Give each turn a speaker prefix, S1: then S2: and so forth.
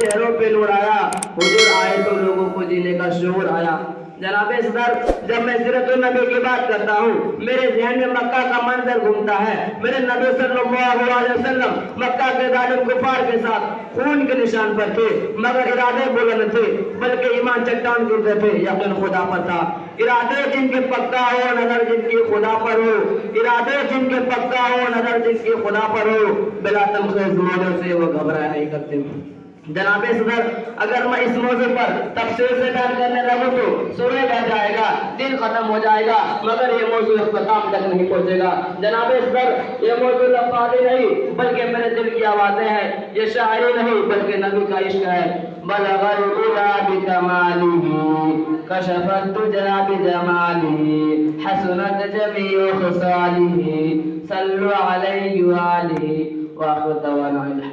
S1: چہروں پہ نور آیا، حضور آئے تو لوگوں کو جینے کا شعور آیا۔ جناب صدر، جب میں سیرت النبی کی بات کرتا ہوں میرے ذہن میں مکہ کا منظر گھومتا ہے۔ میرے نبی صلی اللہ علیہ وسلم مکہ کے ظالم کفار کے ساتھ خون کے نشان پر تھے، مگر ارادے بلند تھے، بلکہ ایمان چٹان گرتے تھے، یقین خدا پر تھا۔ ارادے جن کے پکا ہو، نظر جن کی خدا پر ہو، ارادے جن کے پکا ہو، نظر جن کی خدا پر ہو، بلا تمخیز موجوں سے وہ گھبرایا نہیں کرتے۔ جناب صدر، اگر میں اس موضوع پر تفصیل سے بیان کرنے لگوں تو سورہ بہ جائے گا، دن ختم ہو جائے گا، مگر یہ موضوع اختتام تک نہیں پہنچے گا۔ جناب صدر، یہ موضوع لفظی نہیں بلکہ میرے دل کی آوازیں ہیں، یہ شاعری نہیں بلکہ نبی کا عشق ہے۔ بلغ العلا بکمالہ کشف الدجى بجمالہ حسنت جمیع خصالہ صلوا علیہ وآلہ وآخر دعوانا